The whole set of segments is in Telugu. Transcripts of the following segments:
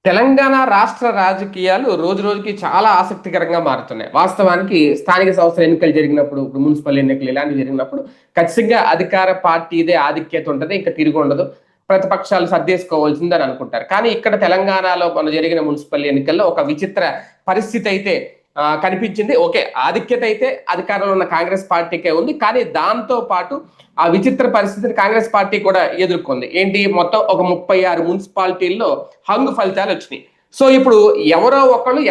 తెలంగాణ రాష్ట్ర రాజకీయాలు రోజు రోజుకి చాలా ఆసక్తికరంగా మారుతున్నాయి. వాస్తవానికి స్థానిక సంస్థల ఎన్నికలు జరిగినప్పుడు, ఇప్పుడు మున్సిపల్ ఎన్నికలు ఇలాంటివి జరిగినప్పుడు ఖచ్చితంగా అధికార పార్టీదే ఆధిక్యత ఉంటది. ఇంకా తిరిగి ఉండదు. ప్రతిపక్షాలు సర్దేసుకోవాల్సిందని అనుకుంటారు. కానీ ఇక్కడ తెలంగాణలో మొన్న జరిగిన మున్సిపల్ ఎన్నికల్లో ఒక విచిత్ర పరిస్థితి అయితే కనిపించింది. ఓకే, ఆధిక్యత అయితే అధికారంలో ఉన్న కాంగ్రెస్ పార్టీకే ఉంది. కానీ దాంతో పాటు ఆ విచిత్ర పరిస్థితిని కాంగ్రెస్ పార్టీ కూడా ఎదుర్కొంది. ఏంటి, మొత్తం ఒక 36 మున్సిపాలిటీల్లో హంగు ఫలితాలు వచ్చినాయి. సో ఇప్పుడు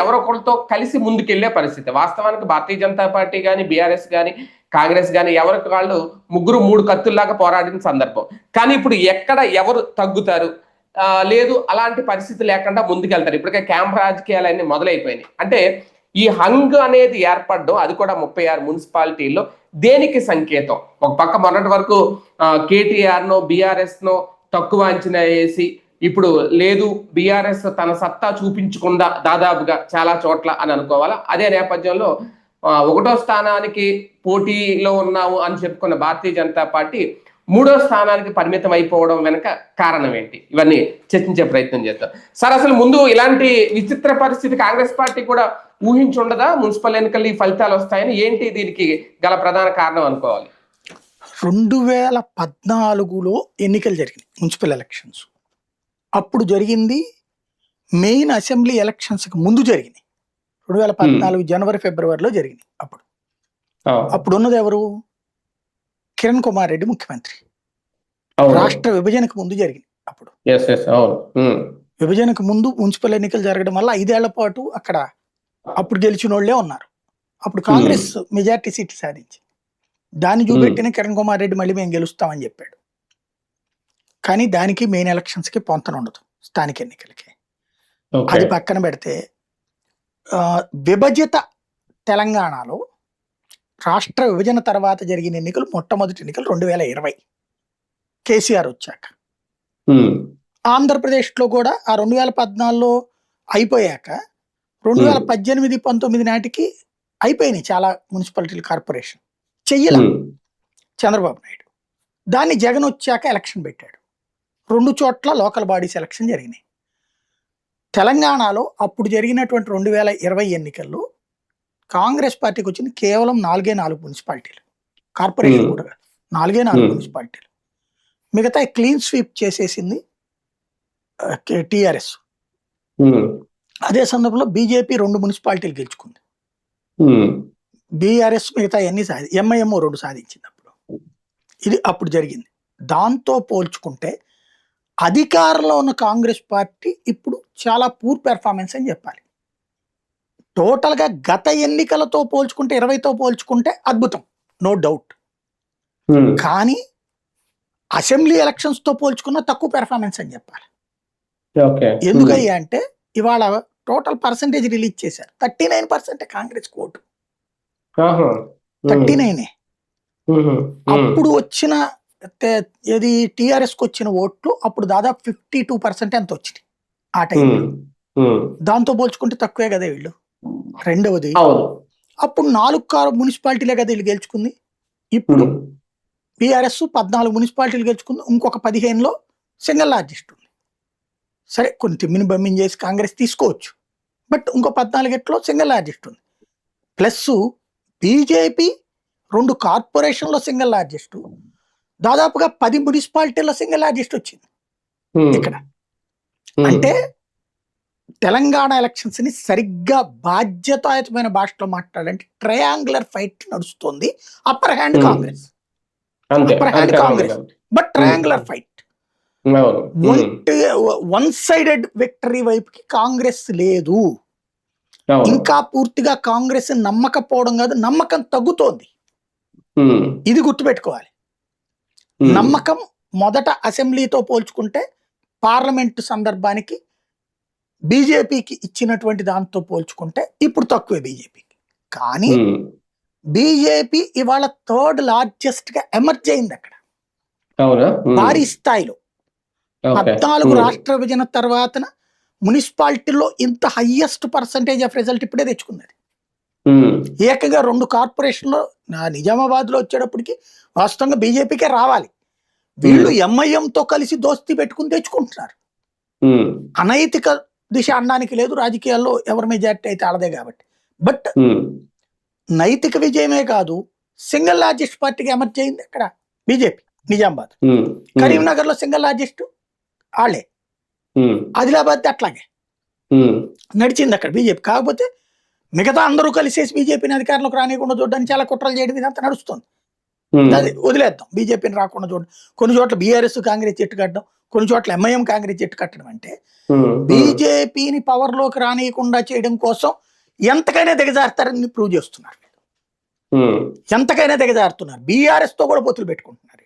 ఎవరొకరితో కలిసి ముందుకెళ్లే పరిస్థితి. వాస్తవానికి భారతీయ జనతా పార్టీ కానీ, బీఆర్ఎస్ కానీ, కాంగ్రెస్ కానీ ఎవరికి వాళ్ళు ముగ్గురు మూడు కత్తుల్లాగా పోరాడిన సందర్భం. కానీ ఇప్పుడు ఎక్కడ ఎవరు తగ్గుతారు, లేదు అలాంటి పరిస్థితి లేకుండా ముందుకెళ్తారు. ఇప్పటికే క్యాంప్ రాజకీయాలన్నీ మొదలైపోయినాయి. అంటే ఈ హంగ్ అనేది ఏర్పడడం, అది కూడా 36 మున్సిపాలిటీల్లో దేనికి సంకేతం? ఒక పక్క మొన్నటి వరకు కేటీఆర్ నో బీఆర్ఎస్ నో తక్కువ అంచనా వేసి ఇప్పుడు లేదు బీఆర్ఎస్ తన సత్తా చూపించుకుందా దాదాపుగా చాలా చోట్ల అని అనుకోవాలా? అదే నేపథ్యంలో 1వ స్థానానికి పోటీలో ఉన్నాము అని చెప్పుకున్న భారతీయ జనతా పార్టీ 3వ స్థానానికి పరిమితం అయిపోవడం వెనక కారణం ఏంటి? ఇవన్నీ చర్చించే ప్రయత్నం చేద్దాం. సార్, అసలు ముందు ఇలాంటి విచిత్ర పరిస్థితి కాంగ్రెస్ పార్టీ కూడా ఊహించుండదా? మున్సిపల్ ఎన్నికల్లో ఈ ఫలితాలు వస్తాయని. ఏంటి దీనికి గల ప్రధాన కారణం అనుకోవాలి? 2014లో ఎన్నికలు జరిగినాయి, మున్సిపల్ ఎలక్షన్స్. అప్పుడు జరిగింది మెయిన్ అసెంబ్లీ ఎలక్షన్స్కి ముందు జరిగినాయి. 2014 జనవరి ఫిబ్రవరిలో జరిగినాయి. అప్పుడు ఉన్నది ఎవరు? కిరణ్ కుమార్ రెడ్డి ముఖ్యమంత్రి. రాష్ట్ర విభజనకు ముందు జరిగింది. అప్పుడు విభజనకు ముందు మున్సిపల్ ఎన్నికలు జరగడం వల్ల 5 ఏళ్ల పాటు అక్కడ అప్పుడు గెలిచిన వాళ్ళే ఉన్నారు. అప్పుడు కాంగ్రెస్ మెజార్టీ సీట్ సాధించి దాన్ని చూపెట్టిన కిరణ్ కుమార్ రెడ్డి మళ్ళీ మేము గెలుస్తామని చెప్పాడు. కానీ దానికి మెయిన్ ఎలక్షన్స్ కి పొంతన ఉండదు, స్థానిక ఎన్నికలకి. అది పక్కన పెడితే విభజిత తెలంగాణలో రాష్ట్ర విభజన తర్వాత జరిగిన ఎన్నికలు, మొట్టమొదటి ఎన్నికలు 2020 కేసీఆర్ వచ్చాక. ఆంధ్రప్రదేశ్లో కూడా ఆ 2014లో అయిపోయాక 2018-19 నాటికి అయిపోయినాయి చాలా మున్సిపాలిటీలు, కార్పొరేషన్ చెయ్యాల చంద్రబాబు నాయుడు. దాన్ని జగన్ వచ్చాక ఎలక్షన్ పెట్టాడు. 2 చోట్ల లోకల్ బాడీస్ ఎలక్షన్ జరిగినాయి. తెలంగాణలో అప్పుడు జరిగినటువంటి 2020 ఎన్నికల్లో కాంగ్రెస్ పార్టీకి వచ్చింది కేవలం 4 మున్సిపాలిటీలు, కార్పొరేషన్ కూడా 4 మున్సిపాలిటీలు. మిగతా క్లీన్ స్వీప్ చేసేసింది టిఆర్ఎస్. అదే సందర్భంలో బీజేపీ 2 మున్సిపాలిటీలు గెలుచుకుంది. బీఆర్ఎస్ మిగతా అన్ని ఎంఐఎం 2 సాధించింది. ఇది అప్పుడు జరిగింది. దాంతో పోల్చుకుంటే అధికారంలో ఉన్న కాంగ్రెస్ పార్టీ ఇప్పుడు చాలా పూర్ పెర్ఫార్మెన్స్ అని చెప్పాలి. టోటల్గా గత ఎన్నికలతో పోల్చుకుంటే, 20తో పోల్చుకుంటే అద్భుతం, నో డౌట్. కానీ అసెంబ్లీ ఎలక్షన్స్ తో పోల్చుకున్న తక్కువ పెర్ఫార్మెన్స్ అని చెప్పాలి. ఎందుకయ్యా అంటే ఇవాళ టోటల్ పర్సంటేజ్ రిలీజ్ చేశారు. 39% కాంగ్రెస్ ఓటు, 39. అప్పుడు వచ్చిన ఏది టిఆర్ఎస్కి వచ్చిన ఓట్లు అప్పుడు దాదాపు 52% ఎంత వచ్చినాయి ఆ టైంలో. దాంతో పోల్చుకుంటే తక్కువే కదా వీళ్ళు. రెండవది, అప్పుడు 4 మున్సిపాలిటీలే కదా వీళ్ళు గెలుచుకుంది. ఇప్పుడు బీఆర్ఎస్ 14 మున్సిపాలిటీలు గెలుచుకుంది. ఇంకొక 15లో సింగిల్ లార్జెస్ట్ ఉంది. సరే, కొన్ని తిమ్మిని బమ్మిని చేసి కాంగ్రెస్ తీసుకోవచ్చు, బట్ ఇంకో 14 సింగిల్ లార్జెస్ట్ ఉంది. ప్లస్ బీజేపీ 2 కార్పొరేషన్లో సింగిల్ లార్జెస్ట్, దాదాపుగా 10 మున్సిపాలిటీల్లో సింగిల్ లార్జెస్ట్ వచ్చింది ఇక్కడ. అంటే తెలంగాణ ఎలక్షన్స్ ని సరిగ్గా బాధ్యతాయుతమైన భాషలో మాట్లాడాలంటే ట్రయాంగులర్ ఫైట్ నడుస్తుంది. Upper hand Congress, but triangular fight. One sided victory వైపుకి కాంగ్రెస్ లేదు. ఇంకా పూర్తిగా కాంగ్రెస్ నమ్మకపోవడం కాదు, నమ్మకం తగ్గుతోంది. ఇది గుర్తుపెట్టుకోవాలి. నమ్మకం మొదట అసెంబ్లీతో పోల్చుకుంటే పార్లమెంటు సందర్భానికి బీజేపీకి ఇచ్చినటువంటి దాంతో పోల్చుకుంటే ఇప్పుడు తక్కువే బీజేపీకి. కానీ బీజేపీ ఇవాళ 3rd లార్జెస్ట్ గా ఎమర్జ్ అయింది అక్కడ భారీ స్థాయిలో. 14 రాష్ట్ర విభజన తర్వాత మున్సిపాలిటీలో ఇంత హైయెస్ట్ పర్సంటేజ్ ఆఫ్ రిజల్ట్ ఇప్పుడే తెచ్చుకున్నది. ఏకంగా 2 కార్పొరేషన్లో నిజామాబాద్ లో వచ్చేటప్పటికి వాస్తవంగా బీజేపీకే రావాలి. వీళ్ళు ఎంఐఎంతో కలిసి దోస్తీ పెట్టుకుని తెచ్చుకుంటున్నారు. అనైతిక దిశ అనడానికి లేదు, రాజకీయాల్లో ఎవరి మెజారిటీ అయితే ఆడదే కాబట్టి. బట్ నైతిక విజయమే కాదు, సింగిల్ లార్జెస్ట్ పార్టీకి ఎమర్జ్ అయింది అక్కడ బీజేపీ. నిజామాబాద్, కరీంనగర్ లో సింగిల్ లార్జెస్ట్ వాళ్ళే, ఆదిలాబాద్ అట్లాగే నడిచింది అక్కడ బీజేపీ. కాకపోతే మిగతా అందరూ కలిసేసి బీజేపీని అధికారంలోకి రానియకుండా చూడడానికి చాలా కుట్రలు చేయడం ఇదంతా నడుస్తుంది. అది వదిలేద్దాం, బీజేపీని రాకుండా చూడడం. కొన్ని చోట్ల బీఆర్ఎస్ కాంగ్రెస్ చెట్టు కట్టడం, కొన్ని చోట్ల ఎంఐఎం కాంగ్రెస్ చెట్టు కట్టడం అంటే బీజేపీని పవర్ లోకి రానియకుండా చేయడం కోసం ఎంతకైనా దిగజారుతారని ప్రూవ్ చేస్తున్నారు. ఎంతకైనా దిగజారుతున్నారు, బీఆర్ఎస్ తో కూడా పొత్తులు పెట్టుకుంటున్నారు.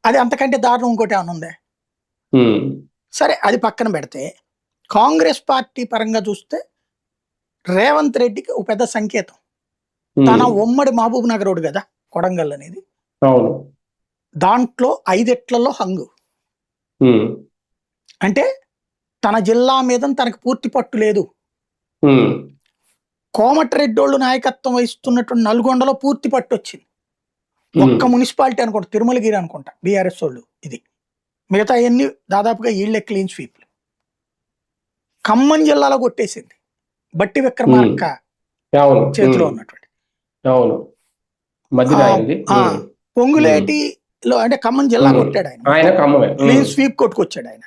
అది అంతకంటే దారుణం ఇంకోటి ఏమైనా ఉందే? సరే, అది పక్కన పెడితే కాంగ్రెస్ పార్టీ పరంగా చూస్తే రేవంత్ రెడ్డికి ఒక పెద్ద సంకేతం. తన ఉమ్మడి మహబూబ్ నగర్ రోడ్డు కదా కొడంగల్ అనేది, దాంట్లో 5 ఎట్లలో హంగు. అంటే తన జిల్లా మీద తనకు పూర్తి పట్టు లేదు. కోమటిరెడ్డోళ్ళు నాయకత్వం వహిస్తున్నటువంటి నల్గొండలో పూర్తి పట్టు వచ్చింది. ఒక్క మున్సిపాలిటీ అనుకుంటా, తిరుమలగిరి అనుకుంటా బీఆర్ఎస్ వాళ్ళు, ఇది మిగతా అన్ని దాదాపుగా వీళ్ళే క్లీన్ స్వీప్. ఖమ్మం జిల్లాలో కొట్టేసింది బట్టి విక్రమార్క చేతిలో ఉన్నటువంటి. పొంగులేటిలో అంటే ఖమ్మం జిల్లా కొట్టాడు ఆయన, క్లీన్ స్వీప్ కొట్టుకొచ్చాడు ఆయన.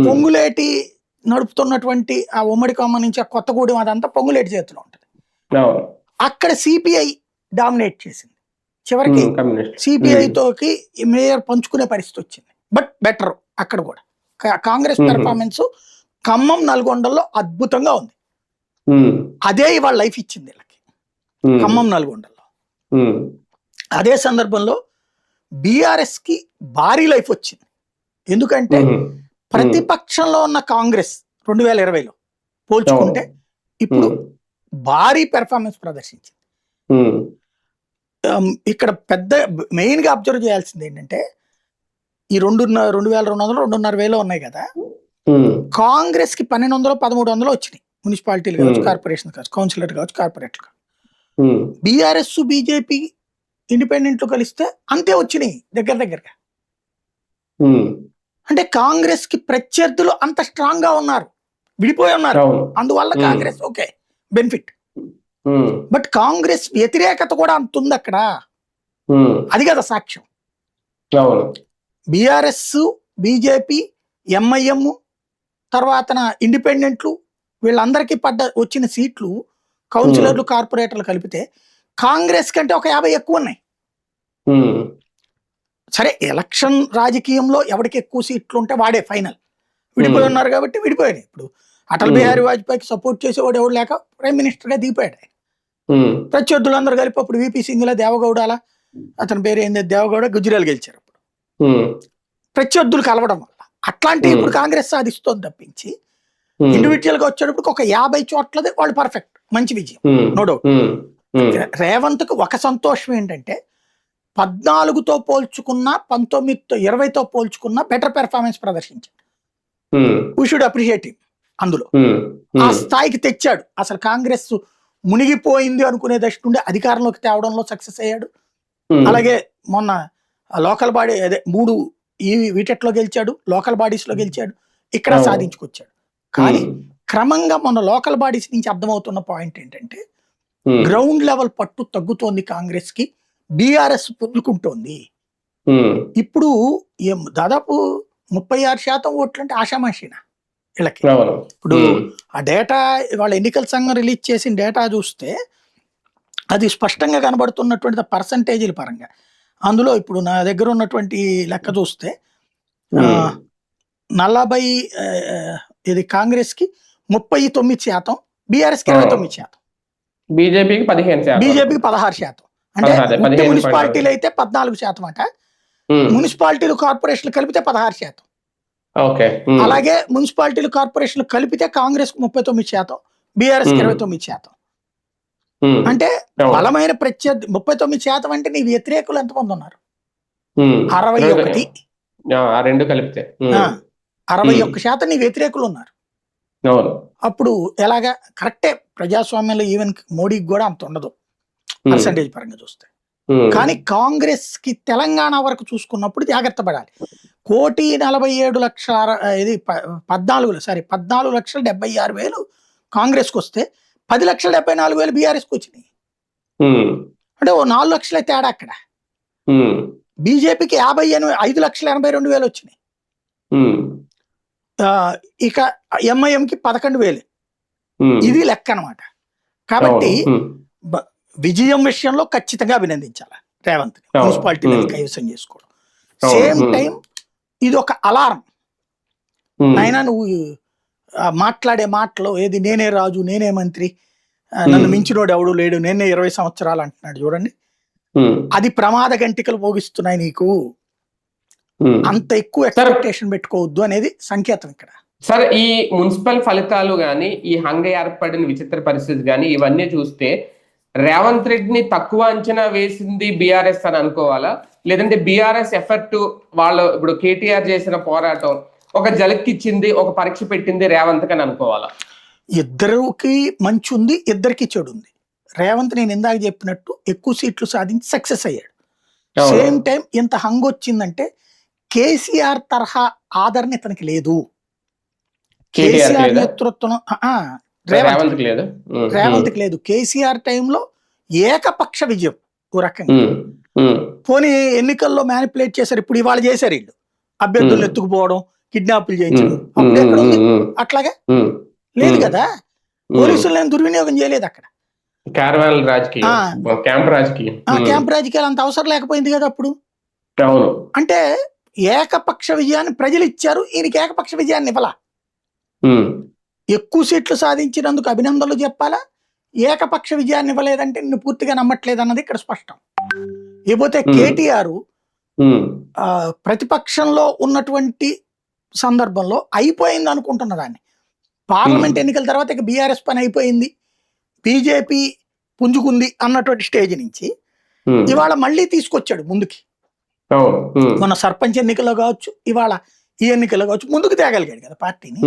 పొంగులేటి నడుపుతున్నటువంటి ఆ ఉమ్మడి ఖమ్మం నుంచి ఆ కొత్తగూడెం అదంతా పొంగులేటి చేతిలో ఉంటుంది. అక్కడ సిపిఐ డామినేట్ చేసింది. చివరికి సిపిఐ తోకి మేయర్ పంచుకునే పరిస్థితి వచ్చింది. బట్ బెటర్ అక్కడ కూడా కాంగ్రెస్ పెర్ఫార్మెన్స్ ఖమ్మం నల్గొండలో అద్భుతంగా ఉంది. అదే ఇవాళ లైఫ్ ఇచ్చింది వీళ్ళకి ఖమ్మం నల్గొండలో. అదే సందర్భంలో బీఆర్ఎస్ కి భారీ లైఫ్ వచ్చింది. ఎందుకంటే ప్రతిపక్షంలో ఉన్న కాంగ్రెస్ 2020లో పోల్చుకుంటే ఇప్పుడు భారీ పెర్ఫార్మెన్స్ ప్రదర్శించింది. ఇక్కడ పెద్ద మెయిన్ గా అబ్జర్వ్ చేయాల్సింది ఏంటంటే ఈ 2,200 2,500 ఉన్నాయి కదా, కాంగ్రెస్ కి 1,200 1,300 వచ్చినాయి. మున్సిపాలిటీలు కావచ్చు, కార్పొరేషన్ కావచ్చు, కౌన్సిలర్ కావచ్చు, కార్పొరేట్లు కావచ్చు. బీఆర్ఎస్ బీజేపీ ఇండిపెండెంట్లు కలిస్తే అంతే వచ్చినాయి దగ్గర దగ్గరగా. అంటే కాంగ్రెస్ కి ప్రత్యర్థులు అంత స్ట్రాంగ్ గా ఉన్నారు, విడిపోయి ఉన్నారు. అందువల్ల Congress okay benefit. But Congress వ్యతిరేకత కూడా అంత ఉంది అక్కడ. అది కదా సాక్ష్యం. బీఆర్ఎస్, బీజేపీ, ఎంఐఎం, తర్వాత ఇండిపెండెంట్లు వీళ్ళందరికీ వచ్చిన సీట్లు కౌన్సిలర్లు, కార్పొరేటర్లు కలిపితే కాంగ్రెస్ కంటే ఒక 50 ఎక్కువ ఉన్నాయి. సరే, ఎలక్షన్ రాజకీయంలో ఎవరికి ఎక్కువ సీట్లు ఉంటే వాడే ఫైనల్. విడిపోయి ఉన్నారు కాబట్టి విడిపోయాడు. ఇప్పుడు అటల్ బిహారీ వాజ్పేయికి సపోర్ట్ చేసేవాడు ఎవడు లేక ప్రైమ్ మినిస్టర్ గా దిగిపోయాడు ఆయన. ప్రత్యర్థులందరూ కలిపి అప్పుడు విపి సింగ్, దేవగౌడ, అతని పేరు ఏంది, దేవగౌడ, గుజరాల్ గెలిచారు. అప్పుడు ప్రత్యర్థులు కలవడం వల్ల అట్లాంటి ఇప్పుడు కాంగ్రెస్ సాధిస్తోంది తప్పించి ఇండివిజువల్ గా వచ్చేటప్పుడు ఒక 50 చోట్లది వాళ్ళు పర్ఫెక్ట్, మంచి విజయం, నో డౌట్. రేవంత్ కు ఒక సంతోషం ఏంటంటే 14తో పోల్చుకున్నా 19తో 20తో పోల్చుకున్నా బెటర్ పెర్ఫార్మెన్స్ ప్రదర్శించాడు. We should appreciate him. అందులో ఆ స్థాయికి తెచ్చాడు. అసలు కాంగ్రెస్ మునిగిపోయింది అనుకునే దశ నుండి అధికారంలోకి తేవడంలో సక్సెస్ అయ్యాడు. అలాగే మొన్న లోకల్ బాడీ అదే 3 వీటెట్లో గెలిచాడు, లోకల్ బాడీస్ లో గెలిచాడు, ఇక్కడ సాధించుకొచ్చాడు. కానీ క్రమంగా మొన్న లోకల్ బాడీస్ నుంచి అర్థమవుతున్న పాయింట్ ఏంటంటే గ్రౌండ్ లెవెల్ పట్టు తగ్గుతోంది కాంగ్రెస్ కి, బీఆర్ఎస్ పుంజుకుంటోంది. ఇప్పుడు దాదాపు 36% ఓట్లు అంటే ఆషామాషినా వీళ్ళకి. ఇప్పుడు ఆ డేటా వాళ్ళ ఎన్నికల సంఘం రిలీజ్ చేసిన డేటా చూస్తే అది స్పష్టంగా కనబడుతున్నటువంటి పర్సంటేజీల పరంగా. అందులో ఇప్పుడు నా దగ్గర ఉన్నటువంటి లెక్క చూస్తే 40 ఇది కాంగ్రెస్ కి 39%, బీఆర్ఎస్ కి 29%, బీజేపీకి 16%. అంటే మున్సిపాలిటీలు అయితే 14% అట, మున్సిపాలిటీలు కార్పొరేషన్లు కలిపితే 16%. అలాగే మున్సిపాలిటీలు కార్పొరేషన్లు కలిపితే కాంగ్రెస్ 39%, బీఆర్ఎస్ 29%. అంటే బలమైన ప్రత్యర్థి 39% అంటే నీ వ్యతిరేకులు ఎంతమంది ఉన్నారు? 61. 61% నీ వ్యతిరేకులు ఉన్నారు. అప్పుడు ఎలాగా? కరెక్టే, ప్రజాస్వామ్యంలో ఈవెన్ మోడీకి కూడా అంత ఉండదు పర్సంటేజ్ పరంగా చూస్తే. కానీ కాంగ్రెస్ కి తెలంగాణ వరకు చూసుకున్నప్పుడు జాగ్రత్త పడాలి. 1,47,00,000 ఇది 14,76,000 కాంగ్రెస్కి వస్తే 10,74,000 బీఆర్ఎస్కి వచ్చినాయి. అంటే ఓ 4 లక్షల తేడా అక్కడ. బీజేపీకి 5,82,000 వచ్చినాయి. ఇక ఎంఐఎంకి 11,000. ఇది లెక్క అనమాట. కాబట్టి విజయం విషయంలో ఖచ్చితంగా అభినందించాలి రేవంత్ మున్సిపాలిటీలను కైవసం చేసుకోవడం. సేమ్ టైం ఇది ఒక అలారం. అయినా నువ్వు మాట్లాడే మాటలో ఏది నేనే రాజు, నేనే మంత్రి, నన్ను మించినోడు ఎవడు లేడు, నేనే 20 సంవత్సరాలు అంటున్నాడు చూడండి. అది ప్రమాద గంటికలు మోగిస్తున్నాయి నీకు. అంత ఎక్కువ ఎక్స్పెక్టేషన్ పెట్టుకోవద్దు అనేది సంకేతం ఇక్కడ. సరే, ఈ మున్సిపల్ ఫలితాలు గాని, ఈ హంగ ఏర్పడిన విచిత్ర పరిస్థితి గాని ఇవన్నీ చూస్తే రేవంత్ రెడ్డిని తక్కువ అంచనా వేసింది బీఆర్ఎస్ అని అనుకోవాలా, లేదంటే బీఆర్ఎస్ ఎఫర్ట్ వాళ్ళు ఇప్పుడు కేటీఆర్ చేసిన పోరాటం ఒక జలక్కిచ్చింది, ఒక పరీక్ష పెట్టింది రేవంత్ అని అనుకోవాలా? ఇద్దరికి మంచి ఉంది, ఇద్దరికి చెడు ఉంది. రేవంత్ నేను ఇందాక చెప్పినట్టు ఎక్కువ సీట్లు సాధించి సక్సెస్ అయ్యాడు. సేమ్ టైం ఇంత హంగ్ వచ్చిందంటే కేసీఆర్ తరహా ఆదరణ ఇతనికి లేదు. కేసీఆర్ నేతృత్వం రేవంత్కి లేదు. కేసీఆర్ టైంలో ఏకపక్ష విజయం ఓ రకంగా. పోనీ ఎన్నికల్లో మ్యానిపులేట్ చేశారు, ఇప్పుడు ఇవాళ చేశారు వీళ్ళు, అభ్యర్థులు ఎత్తుకుపోవడం, కిడ్నాపులు చేయించడం. అప్పుడు ఎక్కడ ఉంది? అట్లాగే లేదు కదా. పోలీసులు నేను దుర్వినియోగం చేయలేదు అక్కడ. క్యాంప్ రాజకీయాలు అంత అవసరం లేకపోయింది కదా అప్పుడు. అంటే ఏకపక్ష విజయాన్ని ప్రజలు ఇచ్చారు, ఈయనకి ఏకపక్ష విజయాన్ని ఇవ్వాల. ఎక్కువ సీట్లు సాధించినందుకు అభినందనలు చెప్పాలా, ఏకపక్ష విజయాన్ని ఇవ్వలేదంటే నిన్ను పూర్తిగా నమ్మట్లేదు అన్నది ఇక్కడ స్పష్టం. ఇకపోతే కేటీఆర్ ప్రతిపక్షంలో ఉన్నటువంటి సందర్భంలో అయిపోయింది అనుకుంటున్న దాన్ని. పార్లమెంట్ ఎన్నికల తర్వాత ఇక బీఆర్ఎస్ పని అయిపోయింది, బీజేపీ పుంజుకుంది అన్నటువంటి స్టేజ్ నుంచి ఇవాళ మళ్ళీ తీసుకొచ్చాడు ముందుకి. మన సర్పంచ్ ఎన్నికల్లో కావచ్చు, ఇవాళ ఈ ఎన్నికల్లో కావచ్చు, ముందుకు తేగలిగాడు కదా పార్టీని.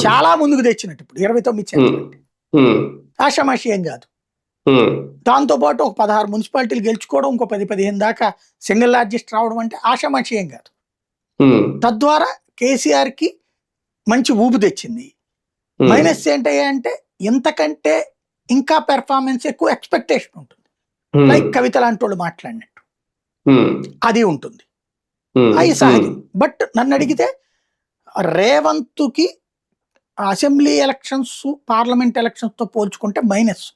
చాలా ముందుకు తెచ్చినట్టు ఇప్పుడు 29 ఆషామాషి ఏం కాదు. దాంతో పాటు ఒక 16 మున్సిపాలిటీలు గెలుచుకోవడం, ఇంకో 10-15 దాకా సింగిల్ లార్జెస్ట్ రావడం అంటే ఆషామాషి ఏం కాదు. తద్వారా కేసీఆర్ కి మంచి ఊపు తెచ్చింది. మైనస్ ఏంటంటే ఇంతకంటే ఇంకా పెర్ఫార్మెన్స్ ఎక్కువ ఎక్స్పెక్టేషన్ ఉంటుంది. లైక్ కవిత లాంటి వాళ్ళు మాట్లాడినట్టు అది ఉంటుంది, అది సహజం. బట్ నన్ను అడిగితే రేవంత్కి అసెంబ్లీ ఎలక్షన్స్, పార్లమెంట్ ఎలక్షన్స్ తో పోల్చుకుంటే మైనస్.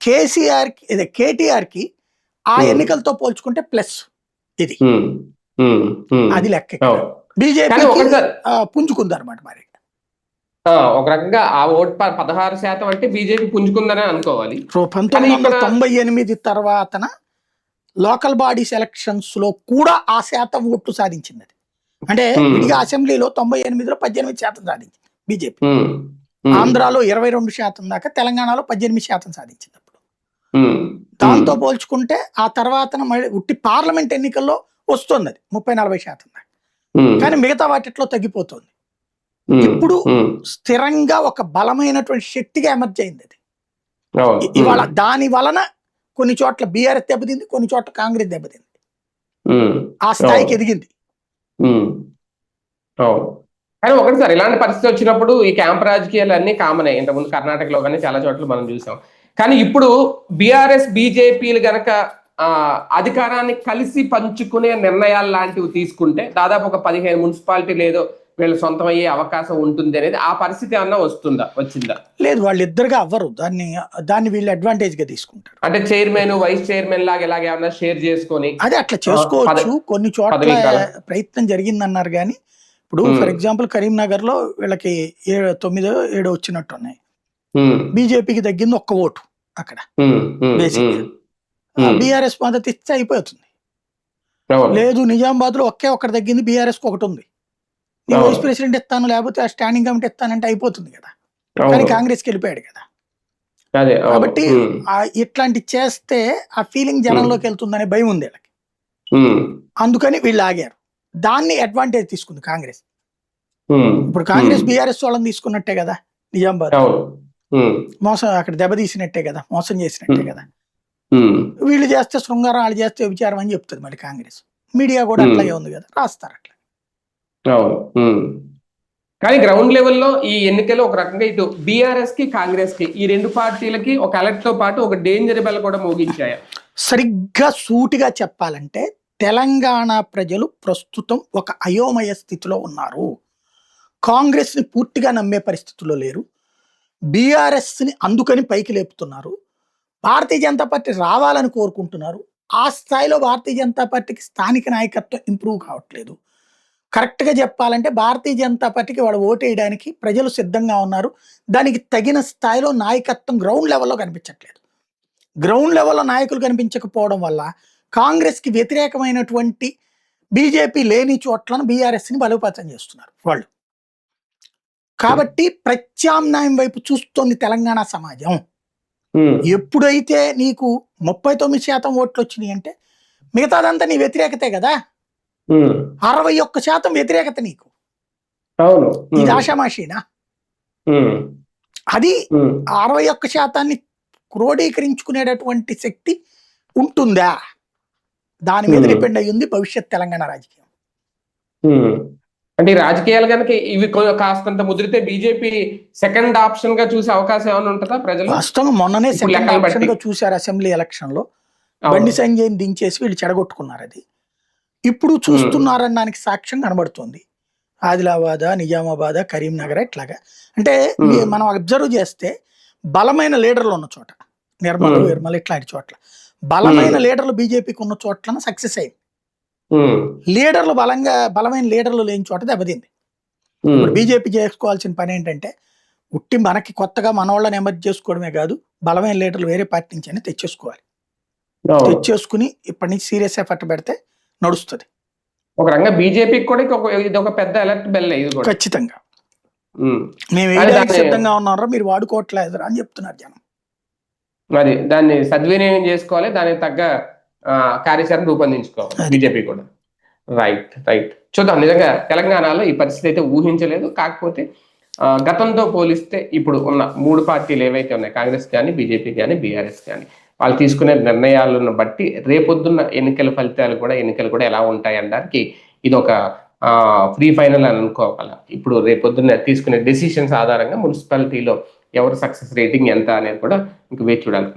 కేటీఆర్ కి ఆ ఎన్నికలతో పోల్చుకుంటే ప్లస్. ఇది అది లెక్క. బీజేపీ పుంజుకుంది అనమాట. మరి ఒక రకంగా ఆ ఓట్ 16% అంటే బీజేపీ పుంజుకుందని అనుకోవాలి. 1998 తర్వాత లోకల్ బాడీస్ ఎలక్షన్స్ లో కూడా ఆ శాతం ఓట్లు సాధించింది. అది అంటే విడిగా అసెంబ్లీలో 98లో 18% సాధించింది బీజేపీ. ఆంధ్రాలో 22% దాకా, తెలంగాణలో 18% సాధించింది అప్పుడు. దాంతో పోల్చుకుంటే ఆ తర్వాత మళ్ళీ ఉట్టి పార్లమెంట్ ఎన్నికల్లో వస్తుంది అది 30-40% దాకా. కానీ మిగతా వాటిలో తగ్గిపోతుంది. ఇప్పుడు స్థిరంగా ఒక బలమైనటువంటి శక్తిగా ఎమర్జ్ అయింది అది. ఇవాళ దాని వలన కొన్ని చోట్ల బీఆర్ఎస్ దెబ్బతింది, కొన్ని చోట్ల కాంగ్రెస్ దెబ్బతింది, ఆ స్థాయికి ఎదిగింది. కానీ ఒకటి సార్, ఇలాంటి పరిస్థితి వచ్చినప్పుడు ఈ క్యాంప్ రాజకీయాలు అన్ని కామనే. ఇంతకుముందు కర్ణాటకలో కానీ చాలా చోట్ల మనం చూసాం. కానీ ఇప్పుడు బీఆర్ఎస్ బీజేపీలు గనక అధికారాన్ని కలిసి పంచుకునే నిర్ణయాలు లాంటివి తీసుకుంటే దాదాపు ఒక 15 మున్సిపాలిటీలు ఏదో వీళ్ళు సొంతం అయ్యే అవకాశం ఉంటుంది అనేది, ఆ పరిస్థితి ఏమన్నా వచ్చిందా? లేదు, వాళ్ళిద్దరుగా అవ్వరు. దాన్ని వీళ్ళు అడ్వాంటేజ్ గా తీసుకుంటారు. అంటే చైర్మన్, వైస్ చైర్మన్ లాగా ఎలాగేమన్నా షేర్ చేసుకొని అదే అట్లా చేసుకోవచ్చు. కొన్ని చోట్ల ప్రయత్నం జరిగిందన్నారు. కానీ ఇప్పుడు ఫర్ ఎగ్జాంపుల్ కరీంనగర్ లో వీళ్ళకి 9-7 వచ్చినట్టు ఉన్నాయి. బీజేపీకి తగ్గింది 1 ఓటు అక్కడ. బేసిక్ బీఆర్ఎస్ మద్దతు ఇస్తే అయిపోతుంది. లేదు, నిజామాబాద్ లో ఒక్కటి తగ్గింది, బీఆర్ఎస్ కి 1 ఉంది. నీ వైస్ ప్రెసిడెంట్ ఇస్తాను, లేకపోతే ఆ స్టాండింగ్ కమిటీ ఇస్తానంటే అయిపోతుంది కదా. కానీ కాంగ్రెస్కి వెళ్ళిపోయాడు కదా. కాబట్టి ఇట్లాంటి చేస్తే ఆ ఫీలింగ్ జనంలోకి వెళ్తుందనే భయం ఉంది వీళ్ళకి. అందుకని వీళ్ళు ఆగారు. దాన్ని అడ్వాంటేజ్ తీసుకుంది కాంగ్రెస్. ఇప్పుడు కాంగ్రెస్ బీఆర్ఎస్ వాళ్ళని తీసుకున్నట్టే కదా నిజామాబాద్. మోసం అక్కడ దెబ్బతీసినట్టే కదా, మోసం చేసినట్టే కదా. వీళ్ళు చేస్తే శృంగారం, వాళ్ళు చేస్తే విచారం అని చెప్తుంది మళ్ళీ కాంగ్రెస్. మీడియా కూడా అట్లాగే ఉంది కదా, రాస్తారు అట్లా. అవును. కానీ గ్రౌండ్ లెవెల్లో ఈ ఎన్నికలు ఒక రకంగా ఇటు బీఆర్ఎస్ కి కాంగ్రెస్ కి ఈ రెండు పార్టీలకి ఒక అలర్ట్ తో పాటు ఒక డేంజర్ బెల్ కూడా మోగించాయి. సరిగ్గా సూటిగా చెప్పాలంటే తెలంగాణ ప్రజలు ప్రస్తుతం ఒక అయోమయ స్థితిలో ఉన్నారు. కాంగ్రెస్ ని పూర్తిగా నమ్మే పరిస్థితుల్లో లేరు. బీఆర్ఎస్ ని అందుకని పైకి లేపుతున్నారు. భారతీయ జనతా పార్టీ రావాలని కోరుకుంటున్నారు. ఆ స్థాయిలో భారతీయ జనతా పార్టీకి స్థానిక నాయకత్వం ఇంప్రూవ్ కావట్లేదు. కరెక్ట్గా చెప్పాలంటే భారతీయ జనతా పార్టీకి వాళ్ళు ఓటేయడానికి ప్రజలు సిద్ధంగా ఉన్నారు. దానికి తగిన స్థాయిలో నాయకత్వం గ్రౌండ్ లెవెల్లో కనిపించట్లేదు. గ్రౌండ్ లెవెల్లో నాయకులు కనిపించకపోవడం వల్ల కాంగ్రెస్కి వ్యతిరేకమైనటువంటి బీజేపీ లేని చోట్లను బీఆర్ఎస్ని బలోపేతం చేస్తున్నారు వాళ్ళు. కాబట్టి ప్రత్యామ్నాయం వైపు చూస్తోంది తెలంగాణ సమాజం. ఎప్పుడైతే నీకు 39% ఓట్లు వచ్చినాయి అంటే మిగతాదంతా నీ వ్యతిరేకతే కదా. 61% వ్యతిరేకత నీకు. ఇది ఆషామాషీనా? అది 61% క్రోడీకరించుకునేటటువంటి శక్తి ఉంటుందా? దాని మీద డిపెండ్ అయ్యి ఉంది భవిష్యత్ తెలంగాణ రాజకీయం. అంటే రాజకీయాలు కనుక ఇవి కాస్తంత ముదిరితే బీజేపీ సెకండ్ ఆప్షన్ గా చూసే అవకాశం ఏమైనా ఉంటుందా ప్రజలు? వాస్తవంగా మొన్ననే సెకండ్ ఆప్షన్ గా చూశారు. అసెంబ్లీ ఎలక్షన్ లో బండి సంజయ్ని దించేసి వీళ్ళు చెడగొట్టుకున్నారు. అది ఇప్పుడు చూస్తున్నారనడానికి సాక్ష్యం కనబడుతుంది. ఆదిలాబాద్, నిజామాబాద్, కరీంనగర్ ఇట్లాగా. అంటే మనం అబ్జర్వ్ చేస్తే బలమైన లీడర్లు ఉన్న చోట, నిర్మల్ ఇట్లాంటి చోట్ల బలమైన లీడర్లు బీజేపీకి ఉన్న చోట్ల సక్సెస్ అయింది. బలమైన లీడర్లు లేని చోట దెబ్బతింది. ఇప్పుడు బీజేపీ చేసుకోవాల్సిన పని ఏంటంటే ఉట్టి మనకి కొత్తగా మన వాళ్ళని ఎమర్జ్ చేసుకోవడమే కాదు, బలమైన లీడర్లు వేరే పార్టీ నుంచి అని తెచ్చేసుకోవాలి. తెచ్చేసుకుని ఇప్పటి నుంచి సీరియస్ ఎఫర్ట్ పెడితే నడుస్తుంది. ఒక రంగా బీజేపీకి కూడా ఇది ఒక పెద్ద అలర్ట్ బెల్. ఖచ్చితంగా మేము వేయడానికి సిద్ధంగా ఉన్నారా, మీరు వాడుకోవట్లేదు అని చెప్తున్నారు జనం. మరి దాన్ని సద్వినియోగం చేసుకోవాలి, దానికి తగ్గ కార్యాచరణ రూపొందించుకోవాలి బీజేపీ కూడా. రైట్. చూద్దాం. నిజంగా తెలంగాణలో ఈ పరిస్థితి అయితే ఊహించలేదు. కాకపోతే గతంతో పోలిస్తే ఇప్పుడు ఉన్న మూడు పార్టీలు ఏవైతే ఉన్నాయి, కాంగ్రెస్ కానీ, బీజేపీ కానీ, బీఆర్ఎస్ కానీ, వాళ్ళు తీసుకునే నిర్ణయాలను బట్టి రేపొద్దున్న ఎన్నికలు కూడా ఎలా ఉంటాయి అనడానికి ఇది ఒక ఫ్రీ ఫైనల్ అని అనుకోవాలి. ఇప్పుడు రేపొద్దున్న తీసుకునే డెసిషన్స్ ఆధారంగా మున్సిపాలిటీలో ఎవరు సక్సెస్ రేటింగ్ ఎంత అనేది కూడా ఇంక వేచి చూడాలి.